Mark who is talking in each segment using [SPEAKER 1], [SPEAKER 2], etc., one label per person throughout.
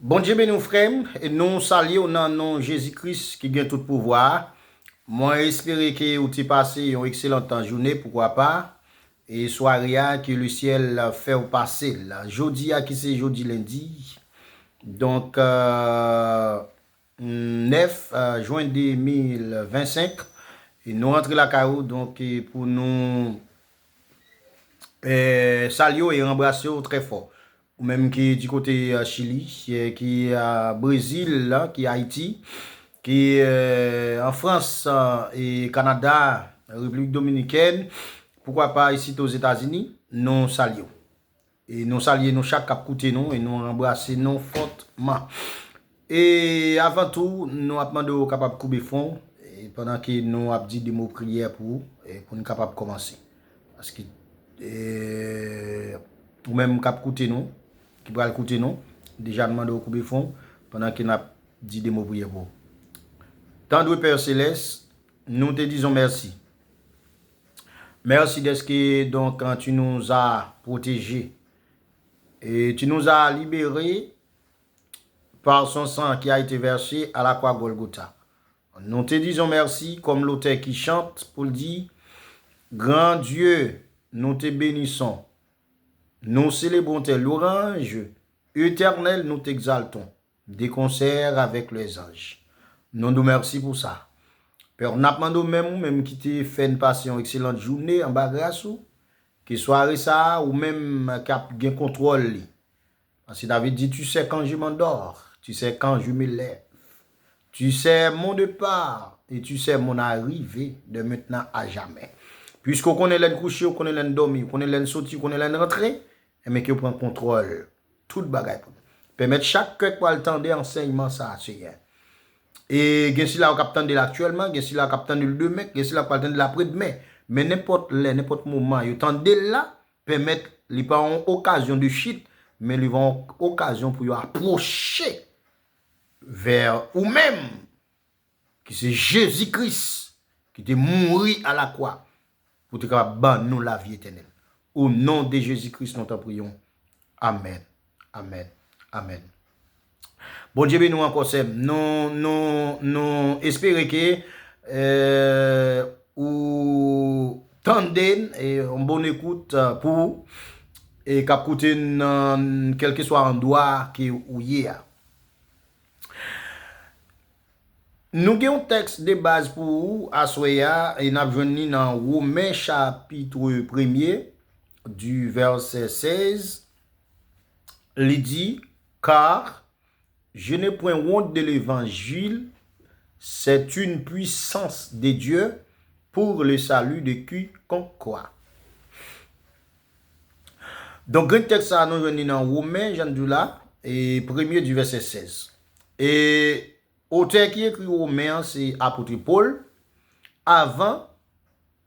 [SPEAKER 1] Bon Dieu, nous frères, et nous saluons dans nom Jésus-Christ qui gagne tout pouvoir. Moi, espérer que vous avez passé une excellente journée, pourquoi pas. Et soirée que le ciel fait passer. Jeudi, qui c'est jeudi lundi. Donc, 9 juin 2025. Et nous rentrons la carreau donc pour nous saluer et embrasser très fort. Ou même qui est du côté Chili, qui est Brésil, là, qui est Haïti, qui est en France et Canada, République Dominicaine, pourquoi pas ici aux États-Unis, nous saluons. Et nous saluons nous chaque cap côté nous et nous embrasser nous fortement. Et avant tout, nous avons demandé capable de couper fond pendant que nous avons dit des mots prières pour nous capable de commencer. Parce que ou même cap côté nous qui va écouter nous déjà demandé au couper fond pendant qu'il a dit des mots prières pour. Tant de Père Céleste, nous te disons merci. Merci d'être que donc quand tu nous as protégés et tu nous as libérés par son sang qui a été versé à la croix Golgotha. Nous te disons merci comme l'auteur qui chante pour dire grand Dieu, nous te bénissons. Nous célébrons tes louanges. Éternel, nous t'exaltons. Des concerts avec les anges. Nous nous remercions pour ça. Père, nous demandons même qui te fait une passion une excellente journée en bas grâce ou, que soirée ça, ou même qui a un contrôle. Parce que David dit, tu sais quand je m'endors, tu sais quand je me lève, tu sais mon départ et tu sais mon arrivée de maintenant à jamais. Puisqu'on connaît l'en coucher, on connaît l'en dormir, on connaît l'en sortir, on connaît l'en rentrer, mais qui prend contrôle tout bagaille pour nous. Permettre chaque pour attendre enseignement ça Seigneur. Et gen si la capitaine de l'actuellement, gen si la capitaine de demain, gen si la capitaine de l'après-demain, mais n'importe moment, yo tande là permettre li pas une occasion de chute, mais li vont occasion pour yo approcher vers ou même qui c'est Jésus-Christ qui est mort à la croix pour te capable nous la vie éternelle. Au nom de Jésus-Christ, nous t'en prions. Amen. Amen. Amen. Bon Dieu, nous encore nous espérons que ou tendez et une bonne écoute pour et cap coûter quel que soit endroit qui ou hier. Nous avons un texte de base pour vous à soya et nous avons dans Romains chapitre 1er du verset 16. Il dit car je n'ai point honte de l'évangile, c'est une puissance de Dieu pour le salut de quiconque croit. Donc, un texte à nous venir dans Romains, Jean Doula, et premier du verset 16. Et auteur qui écrit Romains, c'est apôtre Paul. Avant,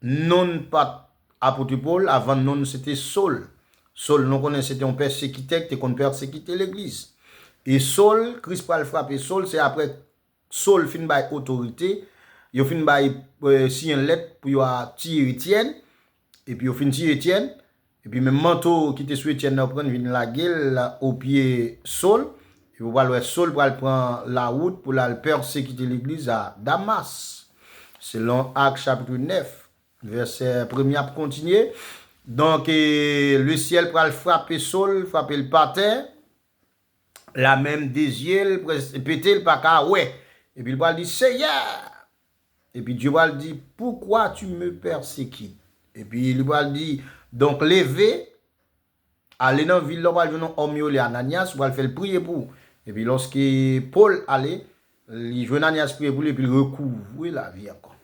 [SPEAKER 1] non pas apôtre Paul, avant non c'était Saul. Saul, nous connaissons, c'était un persécuteur qui persécutait l'église. Et Saul, Christ va le frapper Saul, c'est après Saul fin by autorité, il fin by si une lettre pour y tirer Étienne, et puis il fin tirer Étienne, et puis même manteau qui était sur Étienne, il prend la gueule au pied Saul, et vous voyez Saul va prendre la route pour la persécuter l'église à Damas. Selon Actes chapitre 9, verset 1er à continuer. Donc le ciel va frapper Saul, frapper le pater. La même désir, péter le paca, ouais. Et puis il va dire, Seigneur. Et puis Dieu va dire, pourquoi tu me persécutes? Et puis il va dire, donc lever, aller dans la ville, là, il va dire, homme, Ananias, va le faire prier pour. Et puis lorsque Paul allait, il va Ananias prier pour lui, et puis il recouvre la vie encore.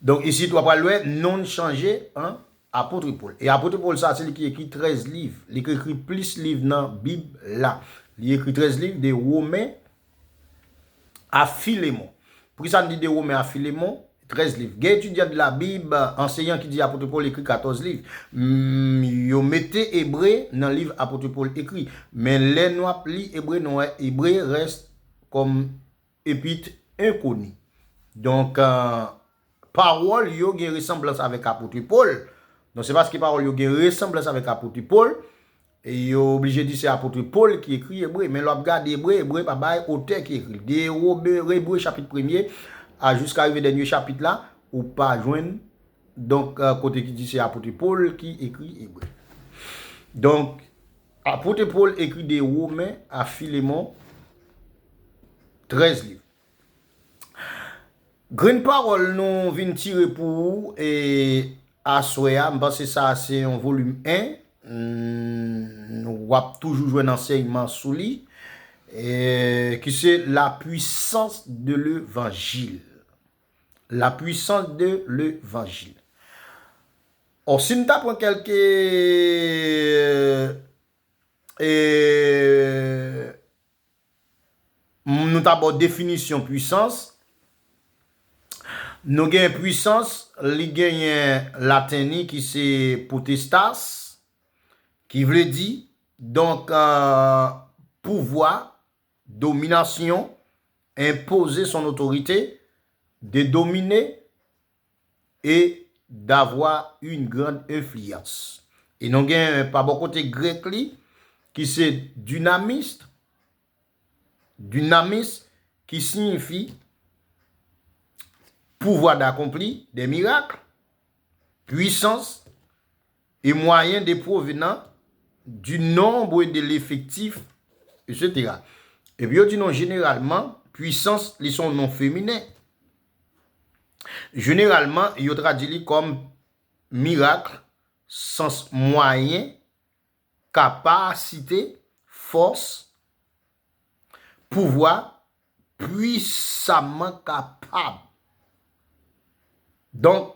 [SPEAKER 1] Donc ici, tu vas pas le non changer, hein? Apôtre Paul. Et apôtre Paul, ça, c'est lui qui écrit 13 livres. Il écrit plus de livres dans la Bible là. Il écrit 13 livres de Romains à Philémon. Pour ça, on dit de Romains à Philémon, 13 livres. Il y a étudiant de la Bible, enseignant qui dit apôtre Paul écrit 14 livres. Yo mettez hébreu dans le livre apôtre Paul écrit. Mais les noirs pli hébreu reste comme épître inconnu. Donc, parole, yo une ressemblance avec apôtre Paul. Donc c'est parce que parole yo gen ressemblance avec apôtre Paul et yo obligé de dire c'est apôtre Paul qui écrit hébreu, mais l'on regarde hébreu pas bail auteur qui écrit. Des hébreu chapitre 1er à jusqu'à arriver dernier chapitre là ou pas joindre donc côté qui dit c'est apôtre Paul qui écrit hébreu. Donc apôtre Paul écrit des Romains à Philémon 13 livres. Grande parole nous vient tirer pour vous et à Soya, parce que ça c'est un volume 1. Nous avons toujours joué un enseignement sous lui qui c'est la puissance de l'évangile. La puissance de l'évangile. Or, si nous avons quelques nous avons définition puissance. Nous avons puissance, nous avons latin qui c'est potestas, qui veut dire donc pouvoir, domination, imposer son autorité, de dominer et d'avoir une grande influence. Et nous avons par bon côté grec qui c'est dynamiste qui signifie pouvoir d'accomplir des miracles, puissance et moyens de provenant du nombre et de l'effectif, etc. Et puis, on dit non, généralement, puissance, ils sont non féminins. Généralement, ils traduit comme miracle, sens moyen, capacité, force, pouvoir, puissamment capable. Donc,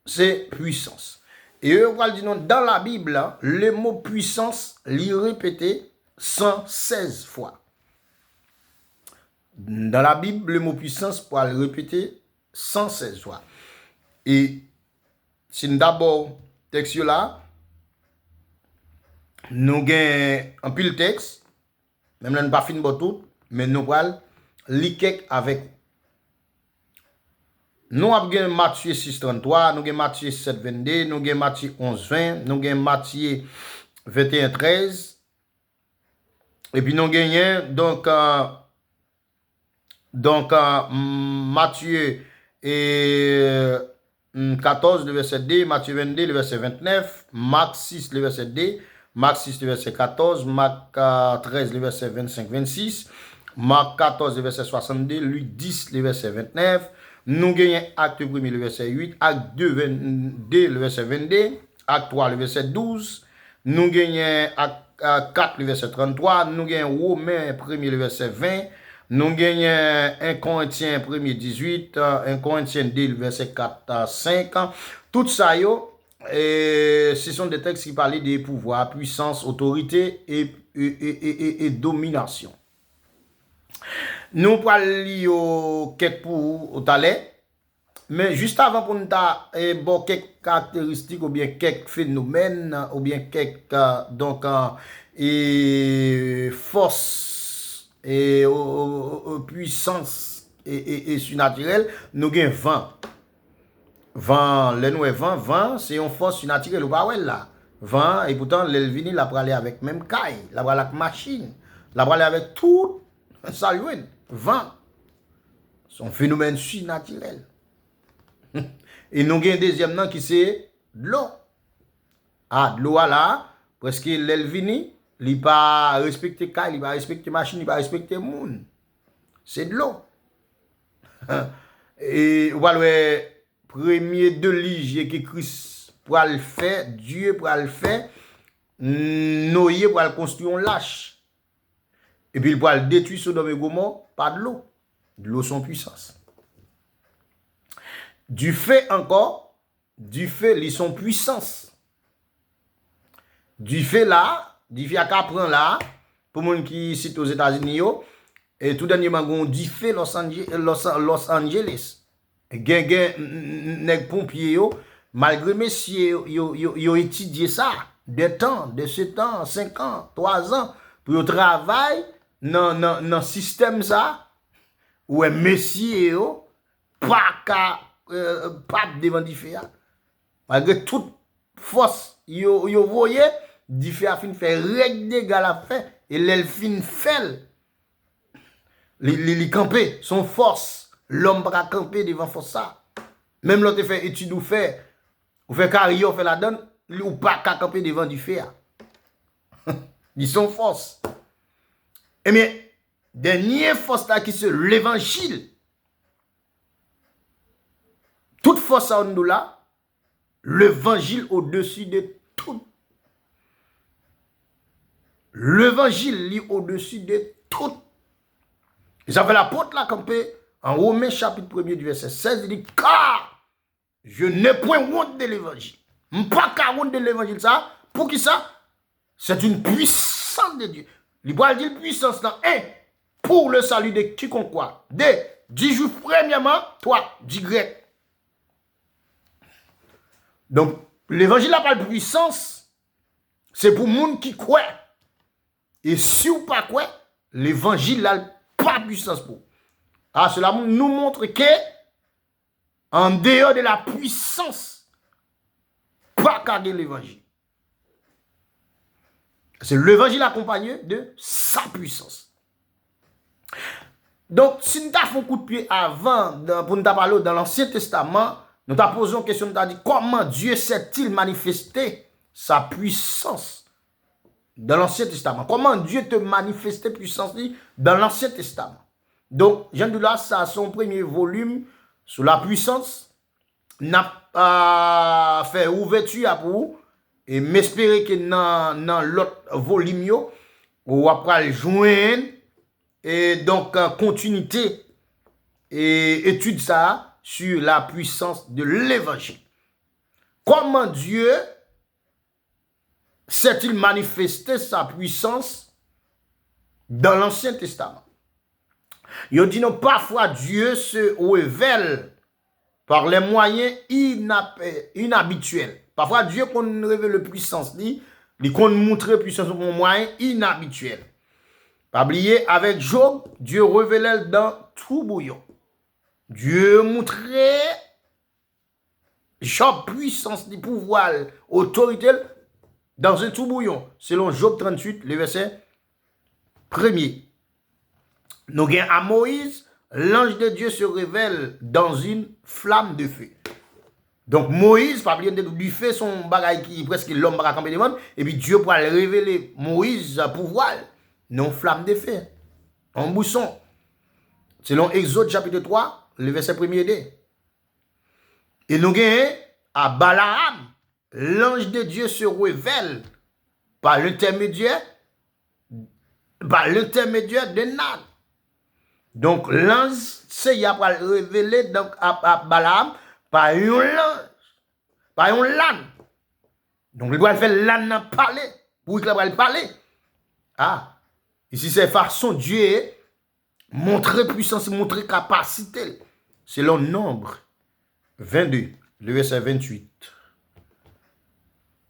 [SPEAKER 1] c'est puissance. Et eux, on va dire dans la Bible, le mot puissance, l'y répété 116 fois. Dans la Bible, le mot puissance, pour le répéter 116 fois. Et c'est d'abord, texte là, nous avons un pile texte, même là, nous pas fini tout, mais nous allons lire avec. Nous avons Matthieu 6,33, nous avons Matthieu 7,22, nous avons Matthieu 11,20, nous avons Matthieu 21,13. Et puis nous avons donc Matthieu 14, le verset 2, Matthieu 22, le verset 29, Marc 6, le verset 2, Marc 6, le verset 14, Marc 13, le verset 25-26, Marc 14, le verset 62, Luc 10, le verset 29, nous gagnons acte 1, le verset 8, acte 2, le verset 22, acte 3, le verset 12, nous gagnons acte 4, le verset 33, nous gagnons Romains 1, le verset 20, nous gagnons 1 Corinthiens 1, 18, 1 Corinthiens 2, le verset 4, 5. Tout ça, ce sont des textes qui parlent des pouvoirs, puissance, autorité et domination. Nous parlons lire quelques pour au talent, mais juste avant pour nous bon quelques caractéristiques ou bien quelques phénomènes ou bien quelques forces et puissance et surnaturelle, nous avons vent. Vent, vent, c'est une force surnaturelle ou pas là. Vent et pourtant l'elvini la aller avec même caille, la aller avec machine, la aller avec tout ça vent. C'est un phénomène surnaturel. Et nous avons un deuxième nom qui c'est de l'eau. Ah, de l'eau là, parce que l'elvini, il n'a pas respecté caille, il n'a pas respecté machine, il n'a pas respecté monde. C'est de l'eau. Et voilà, premier de l'Ige qui Christ pour le faire, Dieu pour le faire, Noé pour le construire un lâche. Et puis il pour le détruire Sodome et Gomorrhe par de l'eau. De l'eau sans puissance. Du fait encore, du fait ils sont puissance. Du fait là, du fait à Capran là, pour les gens qui citent aux États-Unis, et tout dernièrement, on dit fait Los Angeles. Gen nèg pompier yo, malgré messieurs yo étudié ça, des temps, de 7 ans, 5 ans, 3 ans, pour travailler dans système ça, où messieurs yo, pas devant du fait. Malgré toute force, yo voyez, du fait a fin fait règle dégâts la fait et l'elfine fait li camper son force l'homme va camper devant force ça même l'autre fait étude ou fait carrière fait la donne ou pas camper devant du fait ils sont force et bien dernière force là qui c'est l'évangile toute force à nous là l'évangile au-dessus de tout. L'évangile lit au-dessus de tout. Et ça fait l'apôtre là campé en Romains chapitre 1er du verset 16, il dit car je n'ai point honte de l'évangile. Pas qu'à honte de l'évangile ça. Pour qui ça? C'est une puissance de Dieu. Il va dire puissance là. Un, pour le salut de quiconque quoi. Deux, du juif premièrement, toi, du grec. Donc, l'évangile n'a pas de puissance. C'est pour les gens qui croient. Et si ou pas quoi, l'évangile n'a pas de puissance pour. Ah, cela nous montre que, en dehors de la puissance, pas qu'à l'évangile. C'est l'évangile accompagné de sa puissance. Donc, si nous avons fait un coup de pied avant, pour nous parler dans l'Ancien Testament, nous avons posé une question, nous avons dit comment Dieu s'est-il manifesté sa puissance dans l'Ancien Testament? Comment Dieu te manifestait puissance dans l'Ancien Testament? Donc, Jean Doula, ça a son premier volume sur la puissance. N'a fait ouverture pour vous et m'espérer que dans l'autre volume, ou après le joindre et donc continuité et étude ça sur la puissance de l'évangile. Comment Dieu s'est-il manifesté sa puissance dans l'Ancien Testament? Il dit non, parfois Dieu se révèle par les moyens inhabituels. Parfois Dieu qu'on révèle la puissance, il qu'on montre la puissance par moyen inhabituel. Pas oublier, avec Job, Dieu révélait dans tout bouillon. Dieu montrait Job puissance du pouvoir, autorité dans un tout bouillon. Selon Job 38, le verset 1er. Nous avons à Moïse, l'ange de Dieu se révèle dans une flamme de feu. Donc Moïse, pas oublier lui fait son bagage qui presque l'homme va camper devant et puis Dieu pourra révéler Moïse pouvoir non flamme de feu en mousson. Selon Exode chapitre 3, le verset 1er. Et nous avons à Balaam, l'ange de Dieu se révèle par l'intermédiaire de Nad. Donc l'ange c'est y a pas révélé donc à Balaam par un ange, par un l'âne. Donc il doit faire l'âne parler pour qu'il va parler. Ah, ici c'est façon Dieu montrer puissance, montrer capacité. Selon Nombre 22, le verset 28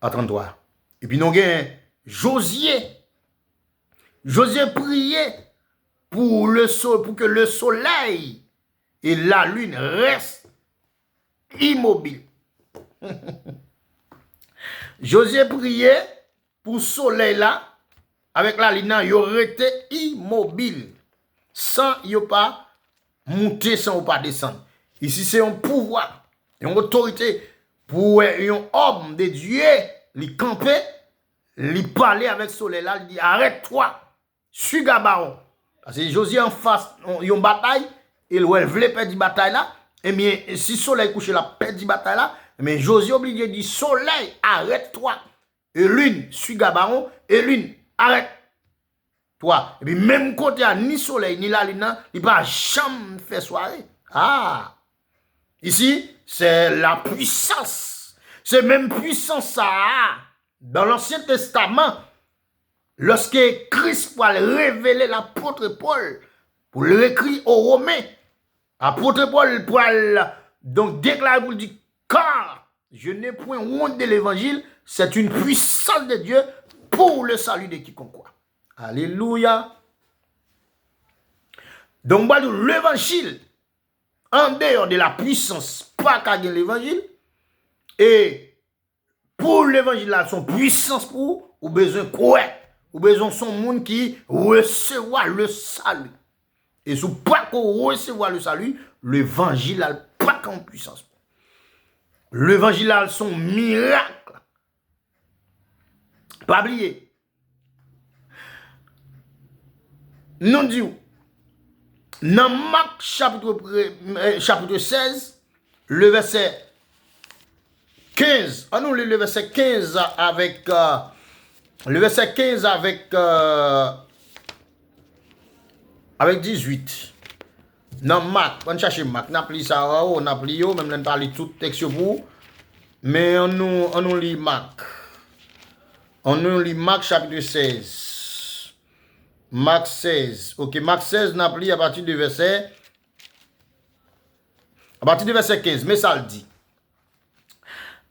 [SPEAKER 1] à 33. Et puis nous avons Josué. Josué priait pour que le soleil et la lune restent immobiles. Josué priait pour le soleil là, avec la lune, il aurait été immobile. Sans il pas monter, sans pas descendre. Ici, c'est un pouvoir, une autorité pour un homme de Dieu, il camper, il parler avec le soleil là, il dit arrête-toi, suis Gabaron. Parce que Josué en face, il y a une bataille, il voulait perdre la bataille là, et bien si le soleil couche la perdre la bataille là, mais Josué obligé de dire soleil, arrête-toi. Et lune, suis Gabaron, et lune, arrête. Toi, et puis même côté ni soleil ni la lune, il va jamais faire soirée. Ah, ici, c'est la puissance. C'est même puissance ça. Dans l'Ancien Testament, lorsque Christ va révéler l'apôtre Paul, pour le écrire aux Romains, l'apôtre Paul pour donc déclarer pour dire, car je n'ai point honte de l'évangile, c'est une puissance de Dieu pour le salut de quiconque. Alléluia. Donc, l'évangile, en dehors de la puissance, pas qu'à l'évangile, et pour l'évangile, son puissance pour, ou besoin quoi? Ou besoin son monde qui recevoir le salut. Et si pas qu'on recevoir le salut, l'évangile n'a pas qu'en puissance. L'évangile a son miracle. Pas oublier. Nous disons, dans Marc chapitre 16, le verset 15. Nous le verset 15 avec le verset 15 avec 18. Dans Marc, on cherche Marc, on appelle ça, on appelle yo, même on parle tout texte pour, mais on nous lit Marc. On nous lit Marc chapitre 16. Marc 16. OK, Marc 16 on appelle à partir du verset 15, mais ça le dit.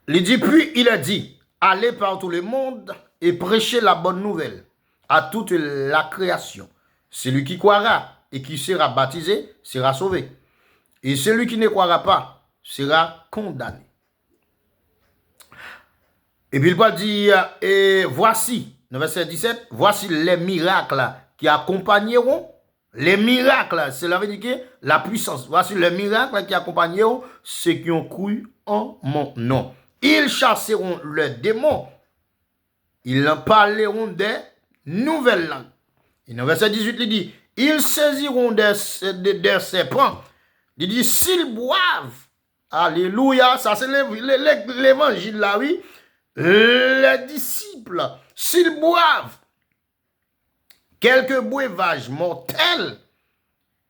[SPEAKER 1] Il dit, puis il a dit, allez par tout le monde et prêchez la bonne nouvelle à toute la création. Celui qui croira et qui sera baptisé sera sauvé. Et celui qui ne croira pas sera condamné. Et puis il va dire, et voici, dans verset 17, voici les miracles qui accompagneront. Les miracles, cela veut dire que la puissance. Voici les miracles qui accompagneront ceux qui ont cru en mon nom. Ils chasseront les démons. Ils en parleront des nouvelles langues. Et dans verset 18, il dit, ils saisiront des serpents. Il dit, s'ils boivent, alléluia, ça c'est l'évangile là, oui, les disciples, s'ils boivent quelque breuvage mortel,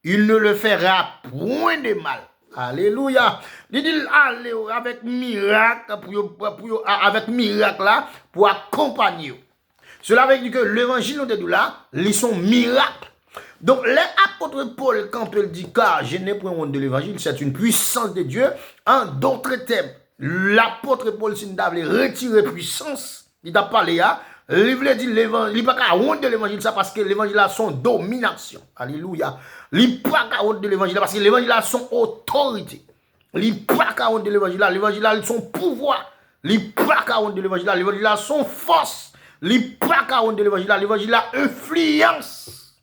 [SPEAKER 1] il ne le fera point de mal. Alléluia. Il dit, allez avec miracle, avec miracle là, pour accompagner. Cela veut dire que l'évangile de là, ils sont miracles. Donc, les apôtres Paul, quand il dit, car je n'ai point honte de l'évangile, c'est une puissance de Dieu. En d'autres termes, l'apôtre Paul, s'il a retiré puissance, il a parlé à, il veut dire l'évangile, il n'a pas honte de l'évangile, ça parce que l'évangile a son domination. Alléluia. Il n'a pas honte de l'évangile parce que l'évangile a son autorité. Il n'a pas honte de l'évangile, l'évangile a son pouvoir. Il n'a pas honte de l'évangile, l'évangile a son force. Il n'a pas honte de l'évangile, l'évangile a influence.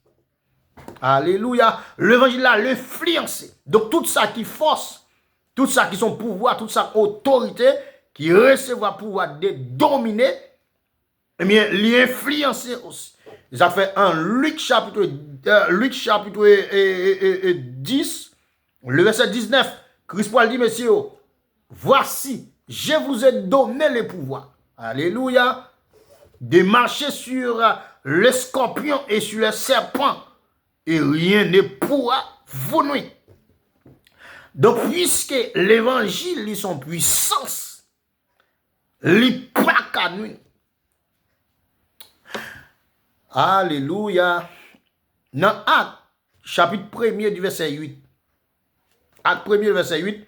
[SPEAKER 1] Alléluia. L'évangile a l'influence. Donc tout ça qui force, tout ça qui son pouvoir, toute sa autorité, qui recevra pouvoir de dominer, eh bien, l'influencer aussi. Ça fait un Luc chapitre 10, le verset 19. Christ Paul dit, messieurs, voici, je vous ai donné le pouvoir. Alléluia. De marcher sur les scorpions et sur les serpents. Et rien ne pourra vous nuire. Donc, puisque l'évangile est son puissance, il n'est pas qu'à nuire. Alléluia. Dans Acte, chapitre 1er du verset 8. Acte 1er du verset 8.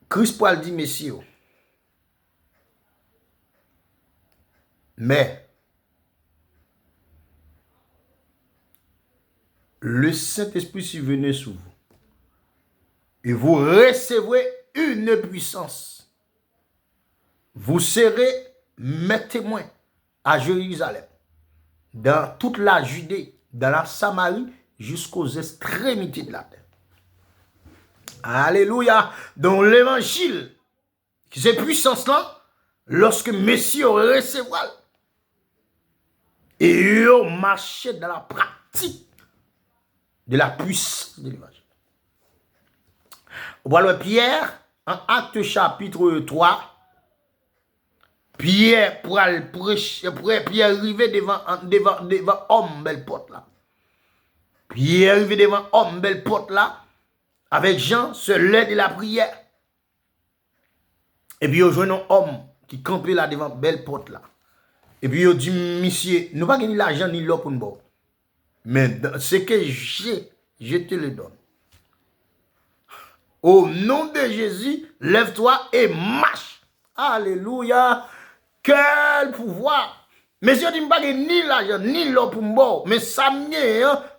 [SPEAKER 1] Christ Paul dit, messieurs, mais le Saint-Esprit survenait sur vous et vous recevrez une puissance. Vous serez mes témoins à Jérusalem, dans toute la Judée, dans la Samarie, jusqu'aux extrémités de la terre. Alléluia. Donc l'évangile, cette puissance-là, lorsque Messie recevra, et il marchait dans la pratique de la puissance de l'évangile. Voilà Pierre, en Acte chapitre 3, Pierre pour prêcher, Pierre arrivé devant homme belle porte là. Pierre arrivé devant homme belle porte là, avec Jean, se lève de la prière. Et puis il y a un homme qui campait là devant belle porte là. Et puis il dit, monsieur, nous pas gagner l'argent ni l'eau pour nous boire. Mais ce que j'ai, je te le donne. Au nom de Jésus, lève-toi et marche. Alléluia. Quel pouvoir. Monsieur dit, je ne ni l'argent, ni l'eau pour me boire. Mais ça m'y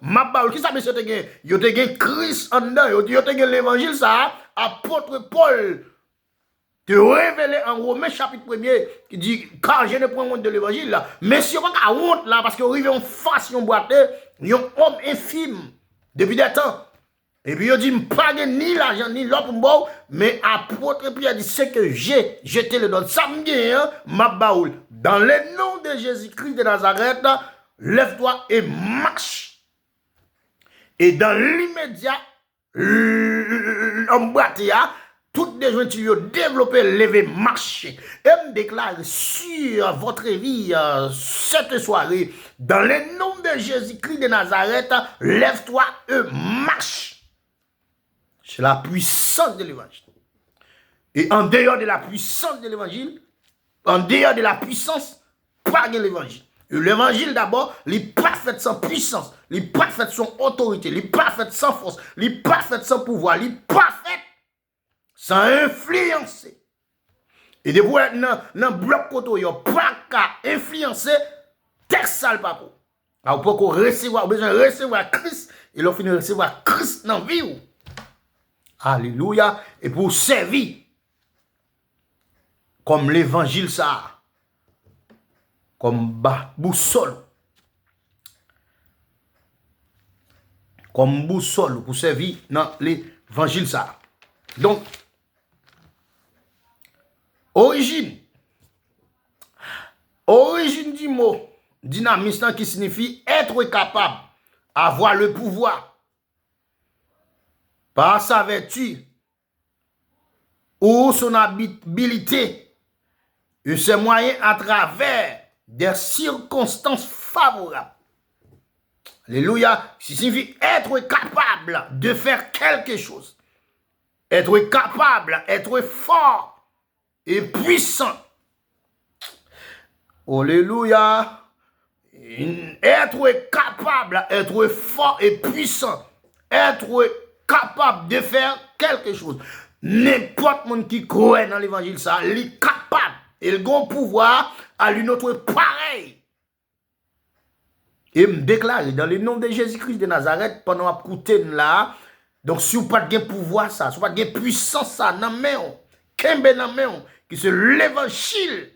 [SPEAKER 1] ma parole. Qui ça, monsieur, te gagne? Yo te gagne Christ en dedans. Yo te gagne l'évangile, ça. Apôtre Paul te révéler en Romains chapitre 1er qui dit car je ne prends honte de l'évangile là mais si on pas honte là parce que arrivé en face yon boite un homme infime depuis des temps et puis il dit pas ni l'argent ni l'autre bon mais apôtre Pierre dit c'est que j'ai jeté le don ça me gagne ma baoul dans le nom de Jésus-Christ de Nazareth lève-toi et marche et dans l'immédiat l'homme boite toutes les gens qui ont développé, levé, marché. Et me déclare sur votre vie cette soirée, dans le nom de Jésus-Christ de Nazareth, lève-toi et marche. C'est la puissance de l'évangile. Et en dehors de la puissance de l'évangile, en dehors de la puissance, pas de l'évangile. L'évangile d'abord, il n'est pas fait sans puissance, il n'est pas fait sans autorité, il n'est pas fait sans force, il n'est pas fait sans pouvoir, il n'est pas fait sans influencer. Et de vous être dans bloc koto yo pas qu'à influencer texte sale pas pour. Alors pour qu'on recevoir besoin recevoir Christ et l'on finit recevoir Christ dans vie. Alléluia et pour servir comme l'évangile ça comme boussole. Comme boussole pour servir dans l'évangile ça. Donc origine du mot dynamisme qui signifie être capable, avoir le pouvoir par sa vertu ou son habilité et ses moyens à travers des circonstances favorables. Alléluia, ça signifie être capable de faire quelque chose. Être capable, être fort et puissant. Alléluia. Être capable, être fort et puissant. Être capable de faire quelque chose. N'importe monde qui croit dans l'évangile, ça, il est capable. Et le grand pouvoir à une autre pareil. Et me déclare dans le nom de Jésus-Christ de Nazareth, pendant que vous là, donc si vous n'avez pas de pouvoir, ça, si vous n'avez pas de puissance, ça, dans main, qui c'est l'évangile,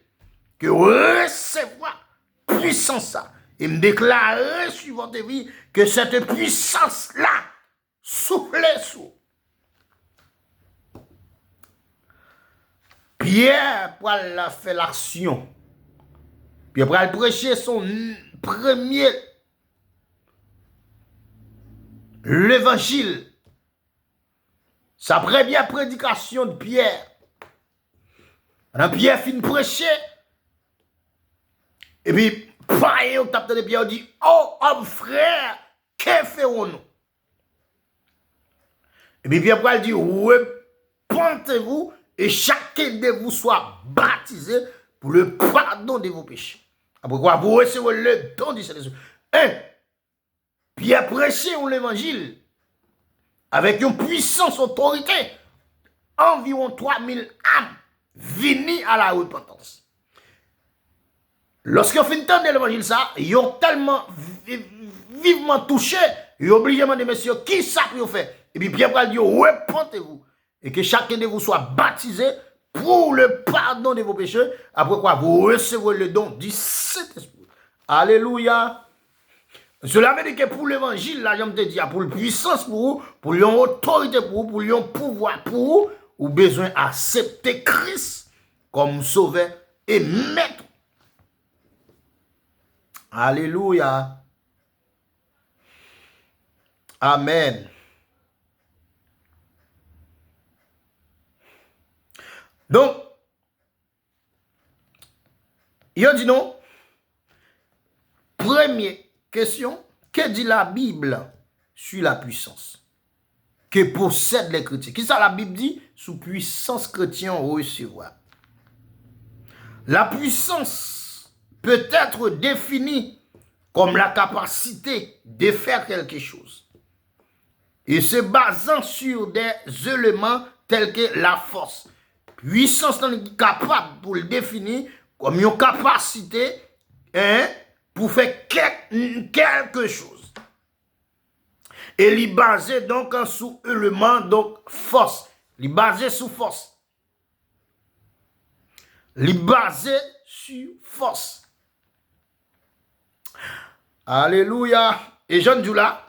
[SPEAKER 1] que recevoir puissance, ça. Et me déclare sur votre vie que cette puissance-là souffle sous. Pierre, pour faire l'action, Pierre, pour prêcher son premier l'évangile. Sa première prédication de Pierre. Quand Pierre finit de prêcher, et puis, pareil, on tape de Pierre, on dit, oh, homme frère, que ferons-nous? Et puis Pierre Paul dit, repentez-vous et chacun de vous soit baptisé pour le pardon de vos péchés. Après quoi, vous recevez le don du Saint-Esprit. Pierre prêchait l'évangile avec une puissance autorité. Environ 3000 âmes venues à la repentance. Lorsqu'on finit de l'évangile, ça, ils ont tellement vivement touché, ils ont obligé de demander, messieurs, qui ça peut faire? Et puis Pierre Paul dit, repentez-vous et que chacun de vous soit baptisé pour le pardon de vos péchés. Après quoi, vous recevrez le don du Saint-Esprit. Alléluia. Cela veut dire que pour l'évangile, là, je me dis, pour la puissance pour vous, pour l'autorité pour vous, pour le pouvoir pour vous, vous avez besoin d'accepter Christ comme sauveur et maître. Alléluia. Amen. Donc, il dit non. Première question, que dit la Bible sur la puissance que possèdent les chrétiens? Qu'est-ce que la Bible dit? Sous puissance chrétien recevoir. La puissance peut être définie comme la capacité de faire quelque chose. Et se basant sur des éléments tels que la force. Puissance est capable pour le définir comme une capacité pour faire quelque chose. Et il est basé donc sur élément, donc force. Il est basé sur force. li basé sur force. Alléluia. Et Jean dis là,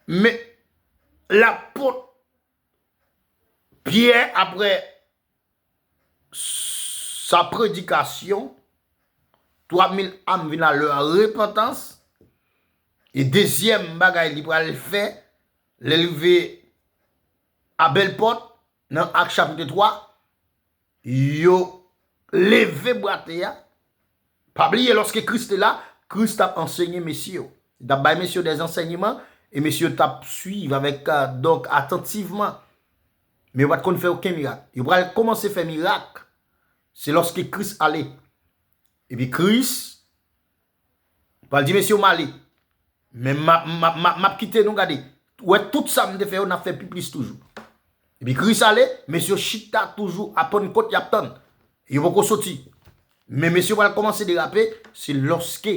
[SPEAKER 1] mais l'apôtre Pierre, après sa prédication, 3000 âmes viennent à leur repentance. Et deuxième bagaille, il va le faire, l'élever à belle porte, dans Acte chapitre 3, yo levé bratéa. Pas oublier, lorsque Christ est là, Christ a enseigné messieurs. Il a donné messieurs des enseignements, et messieurs t'a suivre avec, donc, attentivement. Mais il va pas faire aucun miracle. Il va commencer à faire miracle. C'est lorsque Christ allait. Et puis Christ, il va dire, messieurs, m'allez. Mais m'a quitté, nous, regardez. Ouais, tout ça, me fait, on a fait plus toujours. Et puis Christ allait, monsieur Chita toujours, à une côte, il y a tant. Il va sortir. Mais monsieur va commencer à déraper, c'est lorsque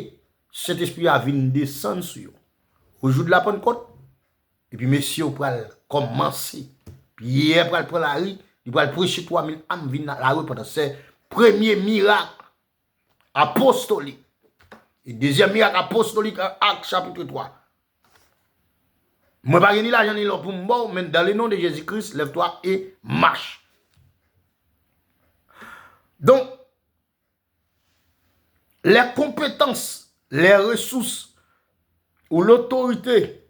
[SPEAKER 1] cet esprit a venu descendre sur eux. Au jour de la Pentecôte. Et puis monsieur va commencer. Puis il va prendre la rue, il va prêcher 3000 âmes viennent dans la rue pendant ce premier miracle apostolique. Et deuxième miracle apostolique en Acte chapitre 3. Moi, pas gagner l'argent ni l'or pour moi, mais dans le nom de Jésus-Christ, lève-toi et marche. Donc, les compétences, les ressources ou l'autorité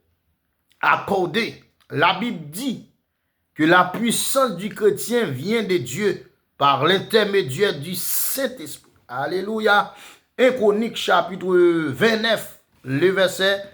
[SPEAKER 1] accordée, la Bible dit que la puissance du chrétien vient de Dieu par l'intermédiaire du Saint-Esprit. Alléluia. 1 Chronique chapitre 29, le verset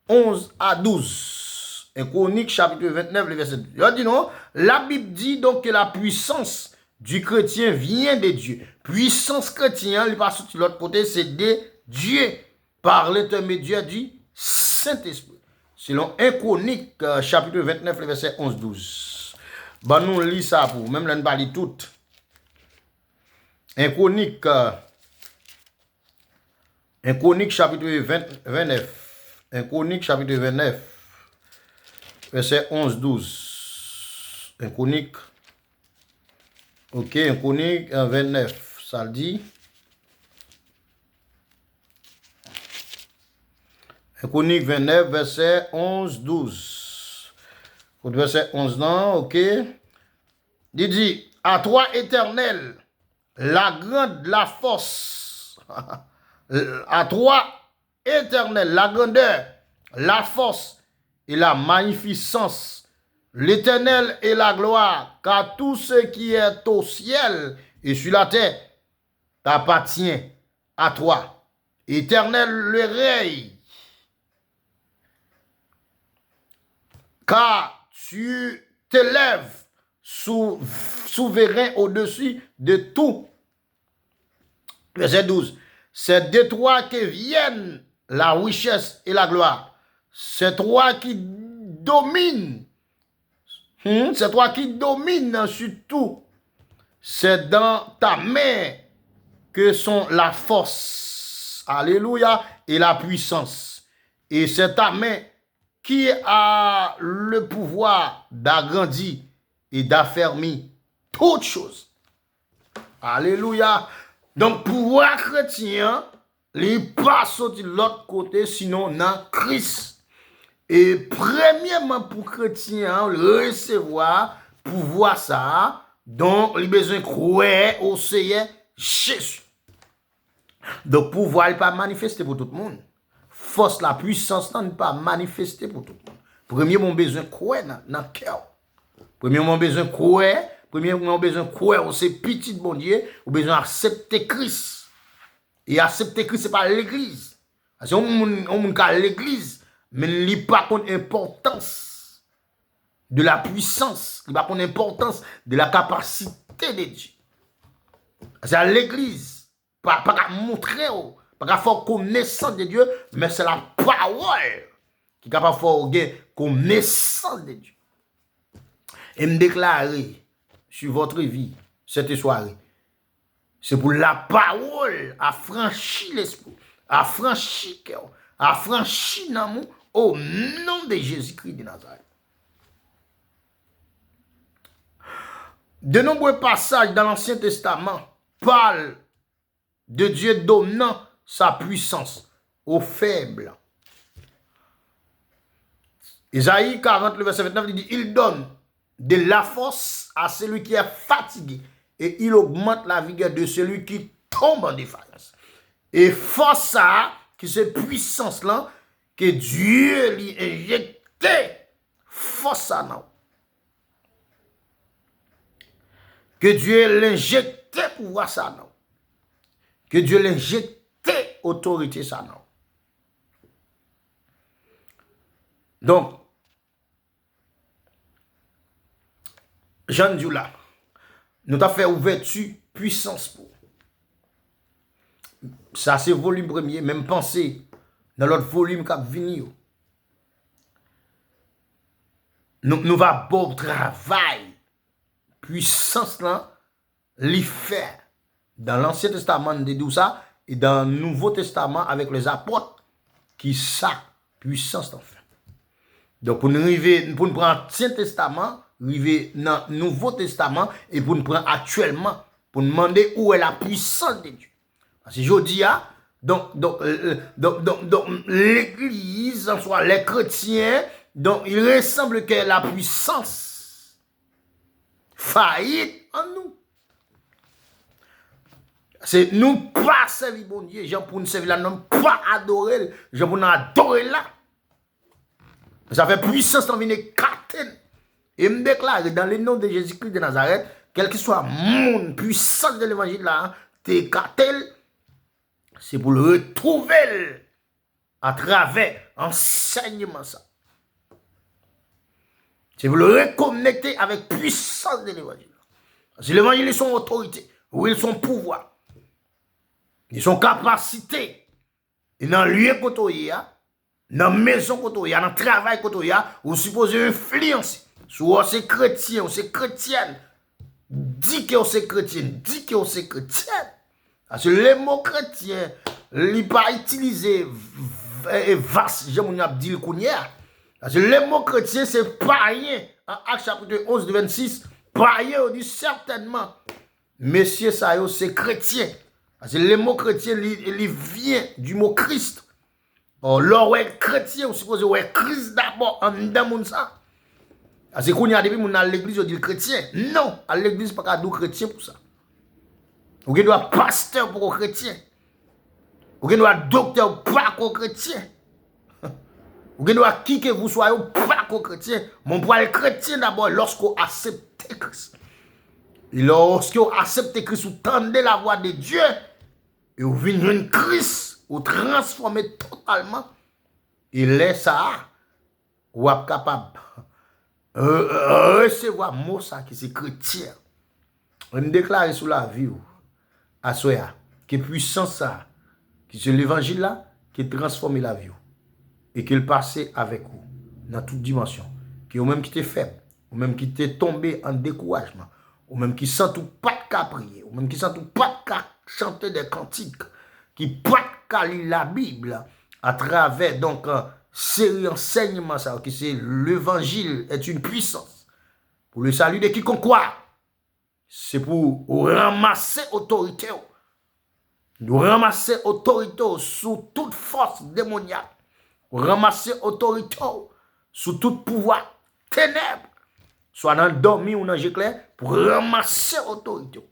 [SPEAKER 1] 11 à 12. 1 Chronique chapitre 29, le verset 12. Je dis non, la Bible dit donc que la puissance du chrétien vient de Dieu. Puissance chrétienne, il passe sur l'autre côté, c'est de Dieu par l'intermédiaire du Saint-Esprit. Selon 1 Chronique chapitre 29, le verset 11-12. Bon, nous lisons ça pour même là, nous parlons tout. 1 Chronique chapitre 29. 1 Chronique chapitre 29, verset 11-12. 1 Chronique. Ok, 1 Chronique 29, ça le dit. 1 Chronique 29, verset 11-12. Verset 11, non, ok. Il dit, à toi éternel, la grande, la force. À toi éternel, la grandeur, la force et la magnificence, l'éternel et la gloire, car tout ce qui est au ciel et sur la terre t'appartient à toi. Éternel le règne, car tu t'élèves souverain au-dessus de tout. Verset 12. C'est de toi que viennent la richesse et la gloire. C'est toi qui domines. C'est toi qui domines sur tout. C'est dans ta main que sont la force. Alléluia. Et la puissance. Et c'est ta main qui a le pouvoir d'agrandir et d'affermir toutes choses. Alléluia. Donc, pouvoir chrétien, il passe de l'autre côté, sinon dans Christ. Et premièrement, pour chrétien, recevoir pouvoir ça, donc, il a besoin de croire au Seigneur Jésus. Donc, pouvoir n'est pas manifesté pour tout le monde. Force, la puissance n'est pas manifestée pour tout le monde. Premièrement, besoin de croire dans le cœur. Premièrement, besoin de croire. Premièrement, besoin de croire, c'est petit bon Dieu, ou besoin d'accepter Christ. Et accepter Christ, ce n'est pas l'église. Parce qu'on a l'église, mais il n'y a pas d'importance de la puissance, il n'y a pas d'importance de la capacité de Dieu. C'est à l'église, pas montrer, pas faire connaissance de Dieu, mais c'est la parole qui est capable de faire connaissance de Dieu. Et me déclarer sur votre vie cette soirée. C'est pour la parole affranchir l'esprit, affranchir le cœur, affranchir l'amour au nom de Jésus-Christ de Nazareth. De nombreux passages dans l'Ancien Testament parlent de Dieu donnant sa puissance aux faibles. Isaïe 40, le verset 29, il dit, il donne de la force à celui qui est fatigué et il augmente la vigueur de celui qui tombe en défaillance. Et force ça, que cette puissance-là, que Dieu lui injecté, force ça non. Que Dieu l'injecté pouvoir ça non. Que Dieu l'injecté autorité ça non. Donc, Jean dit là, nous avons fait ouverture, puissance pour. Ça, c'est volume premier, même pensée dans l'autre volume qui a venu. Nous va bon travail, puissance là, l'y faire. Dans l'Ancien Testament, de tout ça, et dans le Nouveau Testament avec les apôtres, qui ça, puissance en fait. Donc, pour nous prendre l'Ancien Testament, arriver dans le Nouveau Testament, et pour nous prendre actuellement, pour nous demander où est la puissance de Dieu. Parce que je dis, donc l'Église, en soi, les chrétiens, donc il ressemble que la puissance faillite en nous. C'est nous pas servir bon Dieu, gens pour nous servir là, non pas adorer, gens pour nous adorer là. Ça fait puissance dans une catène. Et me déclare dans le nom de Jésus-Christ de Nazareth, quel que soit mon puissance de l'évangile là, t'es catène, c'est pour le retrouver à travers enseignement ça. C'est pour le reconnecter avec puissance de l'évangile. Parce que l'évangile est son autorité, ou ils sont pouvoir. Ils sont capacité. Et dans le lieu côté, dans la maison côté, dans le travail côté, vous supposez influencer. Soit c'est chrétien ou c'est chrétienne. Dis que c'est chrétien, dis que c'est chrétienne. Parce que les mots chrétiens, ils ne sont pas utilisés vaste, j'aime dit le kounia. Parce que les mots chrétiens, c'est pas rien. En Actes chapitre 11, 26, pas rien, on dit certainement. Messieurs, ça c'est chrétien. Parce que les mots chrétiens, ils viennent du mot Christ. Or, l'oreille chrétien, vous supposez ouais Christ d'abord en dedans ça. Parce que quand il y a depuis à l'église, on dit chrétien. Non, à l'église, pas qu'à dire chrétien pour ça. Vous doit pasteur pour un chrétien. Vous doit docteur pas pour chrétien. Vous doit qui que vous soyez pas pour chrétien. Mon pour le chrétien d'abord lorsqu'on accepte Christ. Et lorsqu'on accepte Christ, vous tendez la voix de Dieu. Et vous venez Christ, vous transformez totalement. Et laisse ça, vous êtes capable recevoir mot ça qui c'est chrétien. On déclare sur la vie à soya que puissance ça qui c'est l'évangile là qui transforme la vie et qu'il passe avec vous dans toute dimension, qui ou même qui t'est faible, ou même qui t'est tombé en découragement, ou même qui sent tout pas de cas prier, ou même qui sent tout pas de cas chanter des cantiques, qui pas de cas lire la Bible à travers donc série enseignement ça qui c'est l'évangile est une puissance pour le salut de quiconque croit. C'est pour ramasser autorité. Nous ramasser autorité sous toute force démoniaque. Ramasser autorité sous tout pouvoir ténèbres. Soit dans le dormi ou dans le clair, pour ramasser autorité.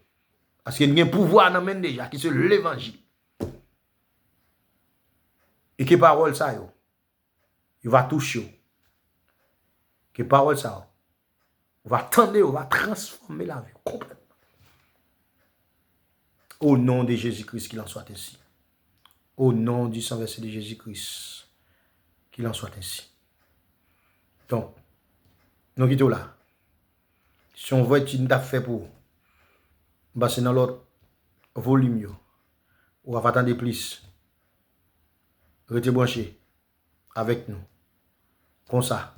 [SPEAKER 1] Parce qu'il y a un pouvoir dans le déjà, qui c'est l'évangile. Et que parole ça, il va toucher. Que parole ça, on va tendre, on va transformer la vie complètement. Au nom de Jésus-Christ, qu'il en soit ainsi. Au nom du sang versé de Jésus-Christ, qu'il en soit ainsi. Donc, nous quittons là. Si on veut une fait pour, bah c'est dans l'autre volume, on va attendre plus. Restez branchés avec nous. Comme ça,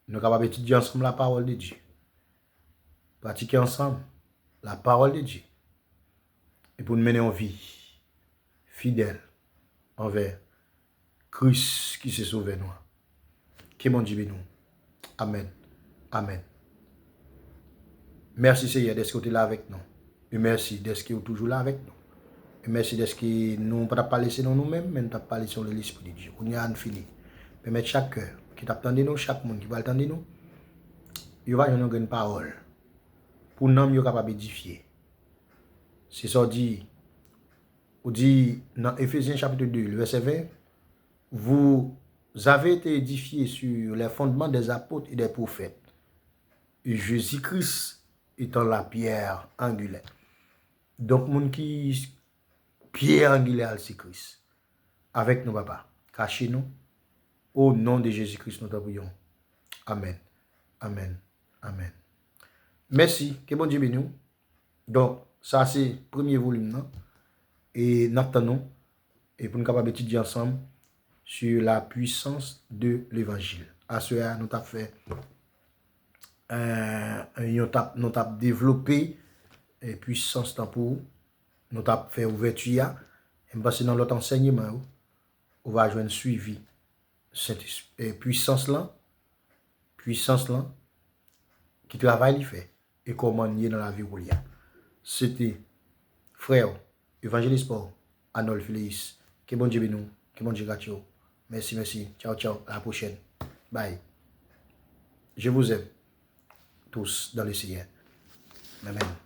[SPEAKER 1] nous sommes capables d'étudier ensemble la parole de Dieu. Pratiquer ensemble la parole de Dieu. Et pour nous mener en vie fidèle envers Christ qui s'est sauvé nous. Que mon Dieu bénisse nous. Amen. Amen. Merci Seigneur d'être que tu es là avec nous. Et merci d'être que tu es toujours là avec nous. Et merci d'être que nous ne pas laisser nous-mêmes, mais nous ne pas laisser l'Esprit de Dieu. On y a fini. Permettre chaque cœur qui t'attend de nous, chaque monde qui va attendre nous, il va y avoir une parole. Pour nous, capable d'édifier. C'est ça dit. On dit dans Éphésiens chapitre 2, le verset 20, vous avez été édifiés sur les fondements des apôtres et des prophètes. Et Jésus-Christ étant la pierre angulaire. Donc, mon qui pierre angulaire, c'est Christ. Avec nous, papa. Cachez-nous. Au nom de Jésus-Christ, nous te prions. Amen. Amen. Amen. Merci. Que bon Dieu bénisse. Donc, ça, c'est le premier volume. Non? Et nous attendons. Et pour nous capables d'étudier ensemble sur la puissance de l'évangile. À ce moment, nous avons fait nous avons développé la puissance pour nous avons fait ouverture. Et parce que dans l'autre enseignement, on va jouer un suivi. Cette puissance là qui travaille, il fait. Et comment il est dans la vie où il y a. C'était frère, évangéliste Paul, Arnold Phileas. Que bon Dieu bénisse. Que bon Dieu gâte. Merci, merci. Ciao, ciao. À la prochaine. Bye. Je vous aime tous dans le Seigneur. Amen.